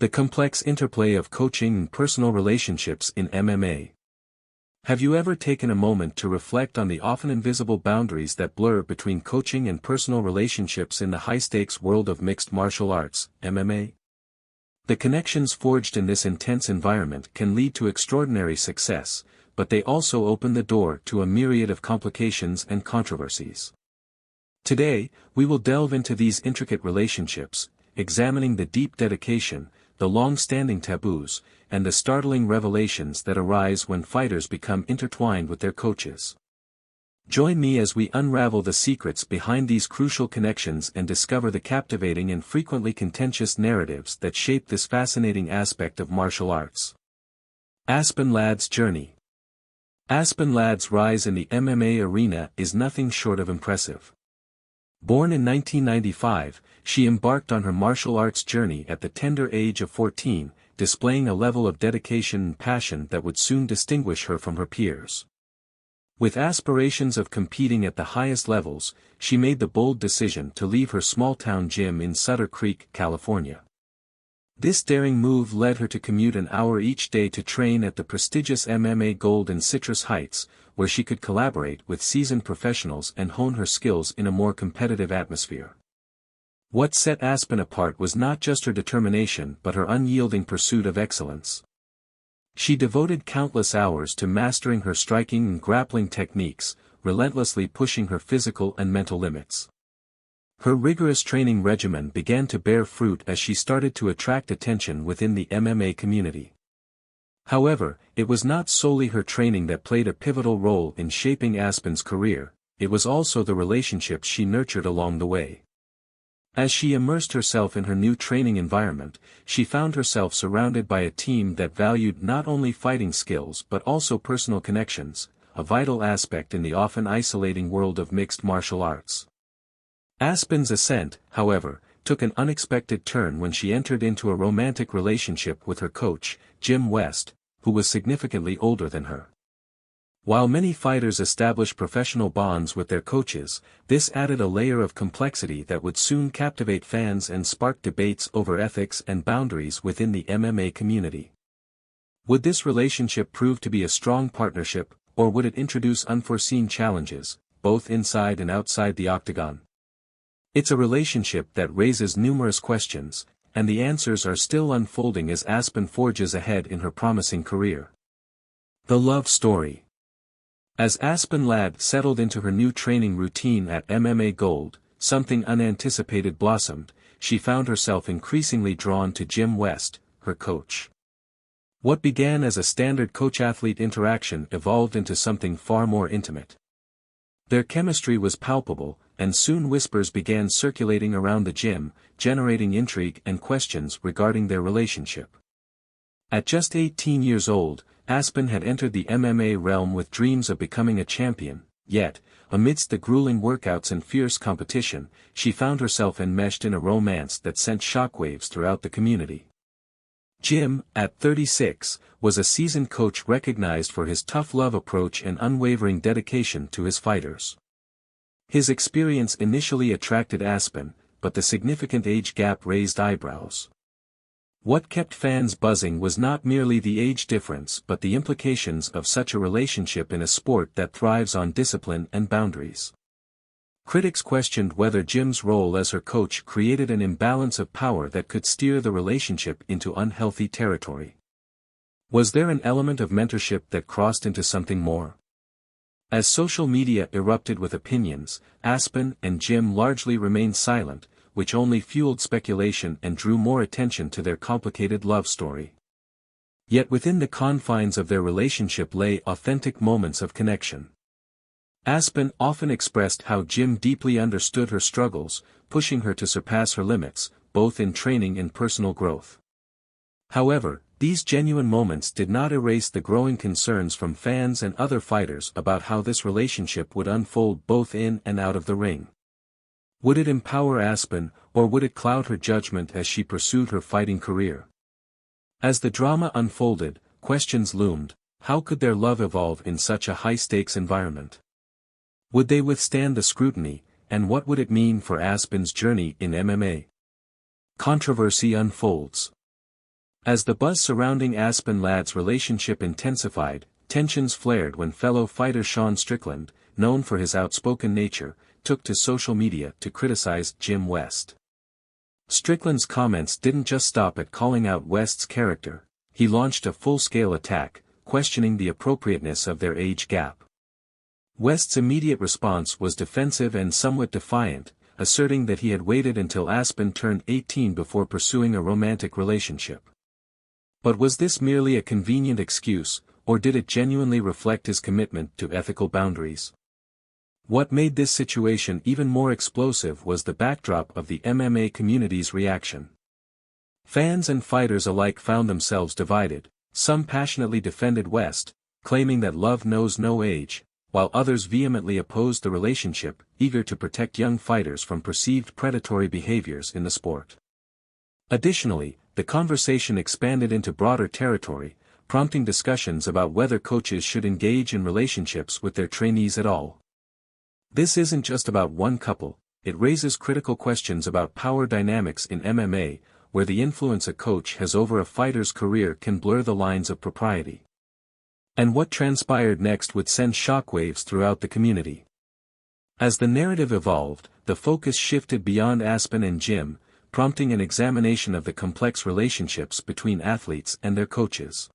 The complex interplay of coaching and personal relationships in MMA. Have you ever taken a moment to reflect on the often invisible boundaries that blur between coaching and personal relationships in the high-stakes world of mixed martial arts, MMA? The connections forged in this intense environment can lead to extraordinary success, but they also open the door to a myriad of complications and controversies. Today, we will delve into these intricate relationships, examining the deep dedication, the long-standing taboos, and the startling revelations that arise when fighters become intertwined with their coaches. Join me as we unravel the secrets behind these crucial connections and discover the captivating and frequently contentious narratives that shape this fascinating aspect of martial arts. Aspen Ladd's journey. Aspen Ladd's rise in the MMA arena is nothing short of impressive. Born in 1995, she embarked on her martial arts journey at the tender age of 14, displaying a level of dedication and passion that would soon distinguish her from her peers. With aspirations of competing at the highest levels, she made the bold decision to leave her small-town gym in Sutter Creek, California. This daring move led her to commute an hour each day to train at the prestigious MMA Gold in Citrus Heights, where she could collaborate with seasoned professionals and hone her skills in a more competitive atmosphere. What set Aspen apart was not just her determination but her unyielding pursuit of excellence. She devoted countless hours to mastering her striking and grappling techniques, relentlessly pushing her physical and mental limits. Her rigorous training regimen began to bear fruit as she started to attract attention within the MMA community. However, it was not solely her training that played a pivotal role in shaping Aspen's career, it was also the relationships she nurtured along the way. As she immersed herself in her new training environment, she found herself surrounded by a team that valued not only fighting skills but also personal connections, a vital aspect in the often isolating world of mixed martial arts. Aspen's ascent, however, took an unexpected turn when she entered into a romantic relationship with her coach, Jim West, who was significantly older than her. While many fighters establish professional bonds with their coaches, this added a layer of complexity that would soon captivate fans and spark debates over ethics and boundaries within the MMA community. Would this relationship prove to be a strong partnership, or would it introduce unforeseen challenges, both inside and outside the octagon? It's a relationship that raises numerous questions, and the answers are still unfolding as Aspen forges ahead in her promising career. The love story. As Aspen Ladd settled into her new training routine at MMA Gold, something unanticipated blossomed. She found herself increasingly drawn to Jim West, her coach. What began as a standard coach-athlete interaction evolved into something far more intimate. Their chemistry was palpable, and soon whispers began circulating around the gym, generating intrigue and questions regarding their relationship. At just 18 years old, Aspen had entered the MMA realm with dreams of becoming a champion, yet, amidst the grueling workouts and fierce competition, she found herself enmeshed in a romance that sent shockwaves throughout the community. Jim, at 36, was a seasoned coach recognized for his tough love approach and unwavering dedication to his fighters. His experience initially attracted Aspen, but the significant age gap raised eyebrows. What kept fans buzzing was not merely the age difference but the implications of such a relationship in a sport that thrives on discipline and boundaries. Critics questioned whether Jim's role as her coach created an imbalance of power that could steer the relationship into unhealthy territory. Was there an element of mentorship that crossed into something more? As social media erupted with opinions, Aspen and Jim largely remained silent, which only fueled speculation and drew more attention to their complicated love story. Yet within the confines of their relationship lay authentic moments of connection. Aspen often expressed how Jim deeply understood her struggles, pushing her to surpass her limits, both in training and personal growth. However, these genuine moments did not erase the growing concerns from fans and other fighters about how this relationship would unfold both in and out of the ring. Would it empower Aspen, or would it cloud her judgment as she pursued her fighting career? As the drama unfolded, questions loomed: how could their love evolve in such a high-stakes environment? Would they withstand the scrutiny, and what would it mean for Aspen's journey in MMA? Controversy unfolds. As the buzz surrounding Aspen Ladd's relationship intensified, tensions flared when fellow fighter Sean Strickland, known for his outspoken nature, took to social media to criticize Jim West. Strickland's comments didn't just stop at calling out West's character, he launched a full-scale attack, questioning the appropriateness of their age gap. West's immediate response was defensive and somewhat defiant, asserting that he had waited until Aspen turned 18 before pursuing a romantic relationship. But was this merely a convenient excuse, or did it genuinely reflect his commitment to ethical boundaries? What made this situation even more explosive was the backdrop of the MMA community's reaction. Fans and fighters alike found themselves divided. Some passionately defended West, claiming that love knows no age, while others vehemently opposed the relationship, eager to protect young fighters from perceived predatory behaviors in the sport. Additionally, the conversation expanded into broader territory, prompting discussions about whether coaches should engage in relationships with their trainees at all. This isn't just about one couple, it raises critical questions about power dynamics in MMA, where the influence a coach has over a fighter's career can blur the lines of propriety. And what transpired next would send shockwaves throughout the community. As the narrative evolved, the focus shifted beyond Aspen and Jim, prompting an examination of the complex relationships between athletes and their coaches.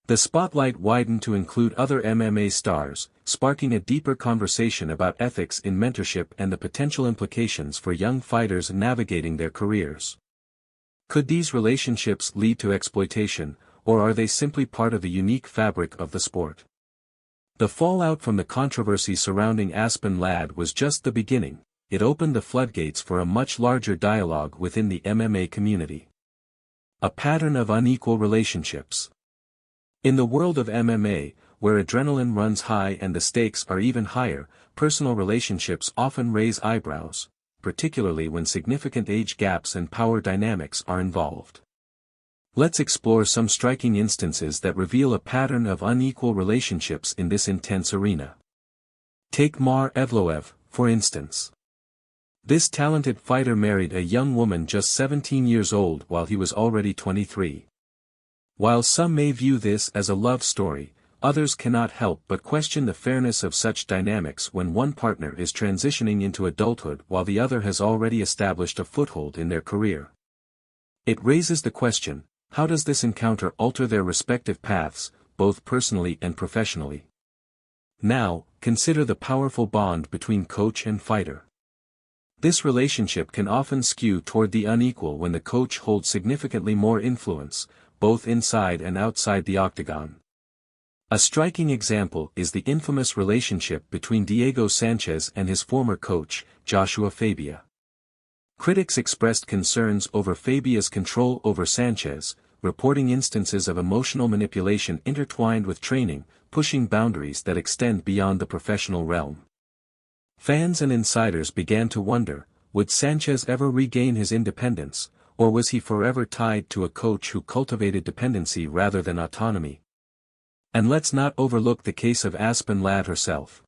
The spotlight widened to include other MMA stars, sparking a deeper conversation about ethics in mentorship and the potential implications for young fighters navigating their careers. Could these relationships lead to exploitation, or are they simply part of the unique fabric of the sport? The fallout from the controversy surrounding Aspen Ladd was just the beginning. It opened the floodgates for a much larger dialogue within the MMA community. A pattern of unequal relationships. In the world of MMA, where adrenaline runs high and the stakes are even higher, personal relationships often raise eyebrows, particularly when significant age gaps and power dynamics are involved. Let's explore some striking instances that reveal a pattern of unequal relationships in this intense arena. Take Mar Evloev, for instance. This talented fighter married a young woman just 17 years old while he was already 23. While some may view this as a love story, others cannot help but question the fairness of such dynamics when one partner is transitioning into adulthood while the other has already established a foothold in their career. It raises the question, how does this encounter alter their respective paths, both personally and professionally? Now, consider the powerful bond between coach and fighter. This relationship can often skew toward the unequal when the coach holds significantly more influence, both inside and outside the octagon. A striking example is the infamous relationship between Diego Sanchez and his former coach, Joshua Fabia. Critics expressed concerns over Fabia's control over Sanchez, reporting instances of emotional manipulation intertwined with training, pushing boundaries that extend beyond the professional realm. Fans and insiders began to wonder, would Sanchez ever regain his independence, or was he forever tied to a coach who cultivated dependency rather than autonomy? And let's not overlook the case of Aspen Ladd herself.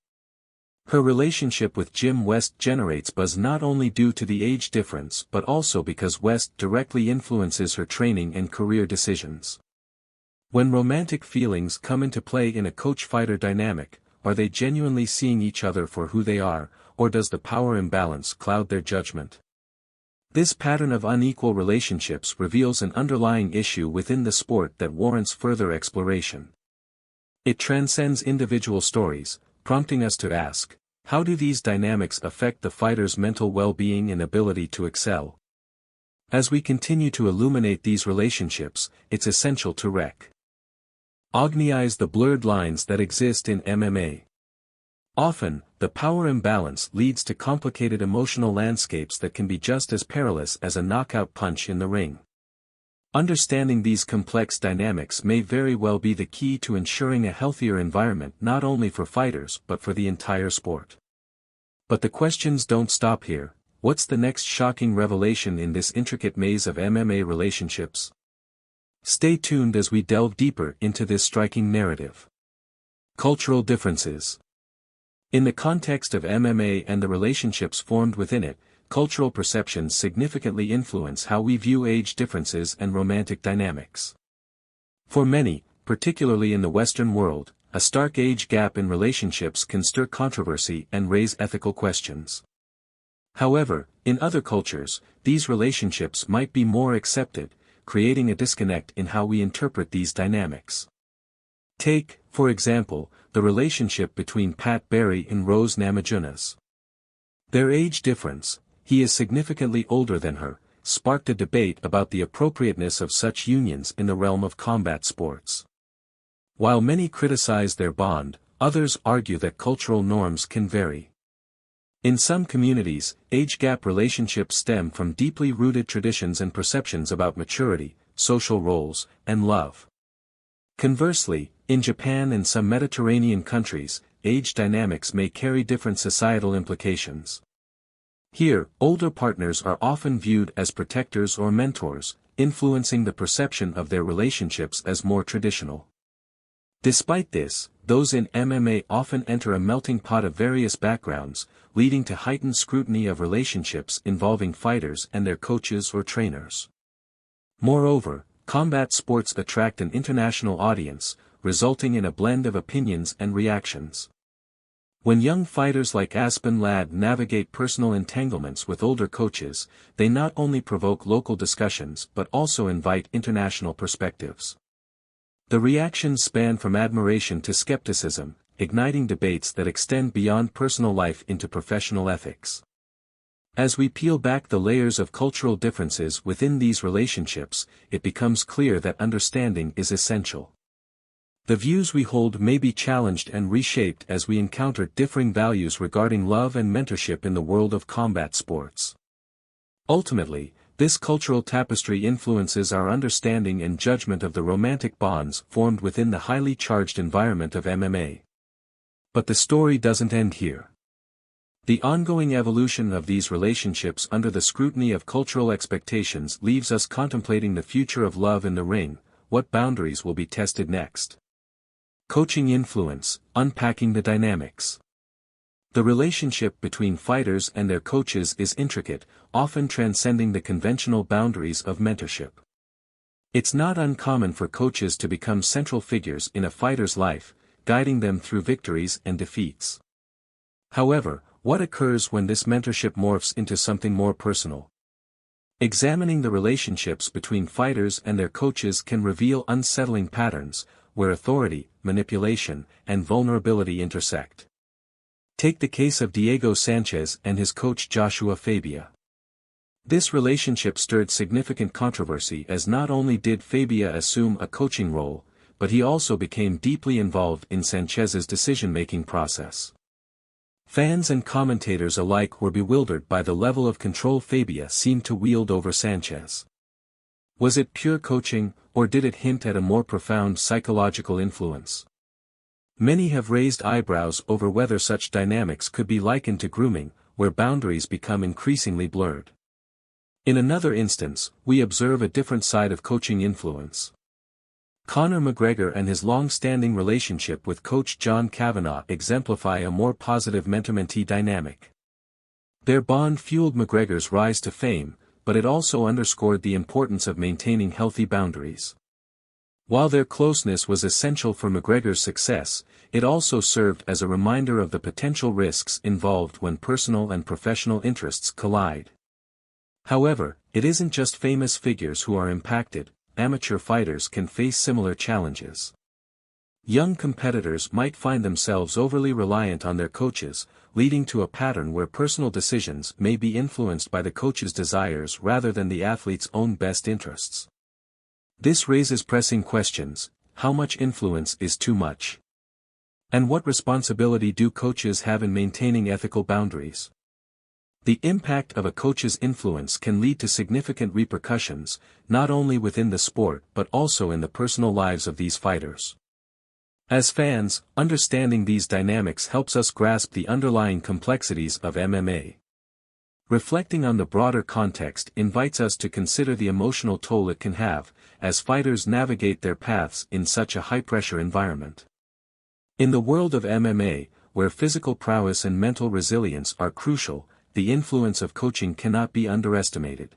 Her relationship with Jim West generates buzz not only due to the age difference but also because West directly influences her training and career decisions. When romantic feelings come into play in a coach-fighter dynamic, are they genuinely seeing each other for who they are, or does the power imbalance cloud their judgment? This pattern of unequal relationships reveals an underlying issue within the sport that warrants further exploration. It transcends individual stories, prompting us to ask, how do these dynamics affect the fighter's mental well-being and ability to excel? As we continue to illuminate these relationships, it's essential to recognize the blurred lines that exist in MMA. Often, the power imbalance leads to complicated emotional landscapes that can be just as perilous as a knockout punch in the ring. Understanding these complex dynamics may very well be the key to ensuring a healthier environment not only for fighters but for the entire sport. But the questions don't stop here. What's the next shocking revelation in this intricate maze of MMA relationships? Stay tuned as we delve deeper into this striking narrative. Cultural differences. In the context of MMA and the relationships formed within it, cultural perceptions significantly influence how we view age differences and romantic dynamics. For many, particularly in the Western world, a stark age gap in relationships can stir controversy and raise ethical questions. However, in other cultures, these relationships might be more accepted, creating a disconnect in how we interpret these dynamics. Take, for example, the relationship between Pat Barry and Rose Namajunas. Their age difference, he is significantly older than her, sparked a debate about the appropriateness of such unions in the realm of combat sports. While many criticize their bond, others argue that cultural norms can vary. In some communities, age gap relationships stem from deeply rooted traditions and perceptions about maturity, social roles, and love. Conversely, in Japan and some Mediterranean countries, age dynamics may carry different societal implications. Here, older partners are often viewed as protectors or mentors, influencing the perception of their relationships as more traditional. Despite this, those in MMA often enter a melting pot of various backgrounds, leading to heightened scrutiny of relationships involving fighters and their coaches or trainers. Moreover, combat sports attract an international audience, resulting in a blend of opinions and reactions. When young fighters like Aspen Ladd navigate personal entanglements with older coaches, they not only provoke local discussions but also invite international perspectives. The reactions span from admiration to skepticism, igniting debates that extend beyond personal life into professional ethics. As we peel back the layers of cultural differences within these relationships, it becomes clear that understanding is essential. The views we hold may be challenged and reshaped as we encounter differing values regarding love and mentorship in the world of combat sports. Ultimately, this cultural tapestry influences our understanding and judgment of the romantic bonds formed within the highly charged environment of MMA. But the story doesn't end here. The ongoing evolution of these relationships under the scrutiny of cultural expectations leaves us contemplating the future of love in the ring. What boundaries will be tested next? Coaching influence, unpacking the dynamics. The relationship between fighters and their coaches is intricate, often transcending the conventional boundaries of mentorship. It's not uncommon for coaches to become central figures in a fighter's life, guiding them through victories and defeats. However, what occurs when this mentorship morphs into something more personal? Examining the relationships between fighters and their coaches can reveal unsettling patterns, where authority, manipulation, and vulnerability intersect. Take the case of Diego Sanchez and his coach Joshua Fabia. This relationship stirred significant controversy as not only did Fabia assume a coaching role, but he also became deeply involved in Sanchez's decision-making process. Fans and commentators alike were bewildered by the level of control Fabia seemed to wield over Sanchez. Was it pure coaching, or did it hint at a more profound psychological influence? Many have raised eyebrows over whether such dynamics could be likened to grooming, where boundaries become increasingly blurred. In another instance, we observe a different side of coaching influence. Conor McGregor and his long-standing relationship with coach John Kavanagh exemplify a more positive mentor-mentee dynamic. Their bond fueled McGregor's rise to fame, but it also underscored the importance of maintaining healthy boundaries. While their closeness was essential for McGregor's success, it also served as a reminder of the potential risks involved when personal and professional interests collide. However, it isn't just famous figures who are impacted. Amateur fighters can face similar challenges. Young competitors might find themselves overly reliant on their coaches, leading to a pattern where personal decisions may be influenced by the coach's desires rather than the athlete's own best interests. This raises pressing questions: how much influence is too much? And what responsibility do coaches have in maintaining ethical boundaries? The impact of a coach's influence can lead to significant repercussions, not only within the sport but also in the personal lives of these fighters. As fans, understanding these dynamics helps us grasp the underlying complexities of MMA. Reflecting on the broader context invites us to consider the emotional toll it can have, as fighters navigate their paths in such a high-pressure environment. In the world of MMA, where physical prowess and mental resilience are crucial, the influence of coaching cannot be underestimated.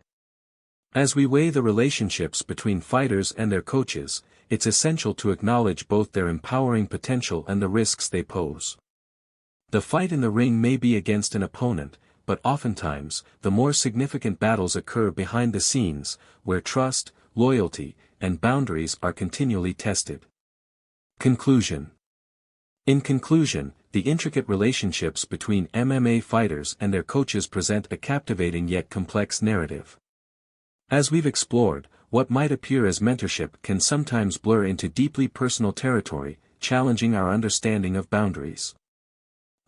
As we weigh the relationships between fighters and their coaches, it's essential to acknowledge both their empowering potential and the risks they pose. The fight in the ring may be against an opponent, but oftentimes, the more significant battles occur behind the scenes, where trust, loyalty, and boundaries are continually tested. Conclusion. In conclusion, the intricate relationships between MMA fighters and their coaches present a captivating yet complex narrative. As we've explored, what might appear as mentorship can sometimes blur into deeply personal territory, challenging our understanding of boundaries.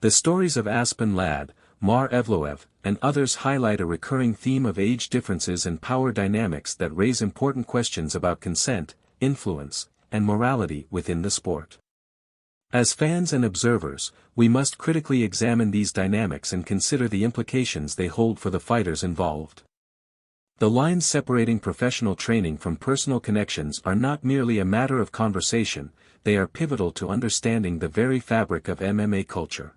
The stories of Aspen Ladd, Mar Evloev, and others highlight a recurring theme of age differences and power dynamics that raise important questions about consent, influence, and morality within the sport. As fans and observers, we must critically examine these dynamics and consider the implications they hold for the fighters involved. The lines separating professional training from personal connections are not merely a matter of conversation, they are pivotal to understanding the very fabric of MMA culture.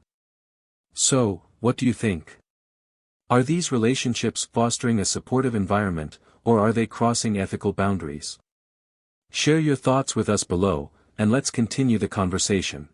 So, what do you think? Are these relationships fostering a supportive environment, or are they crossing ethical boundaries? Share your thoughts with us below, and let's continue the conversation.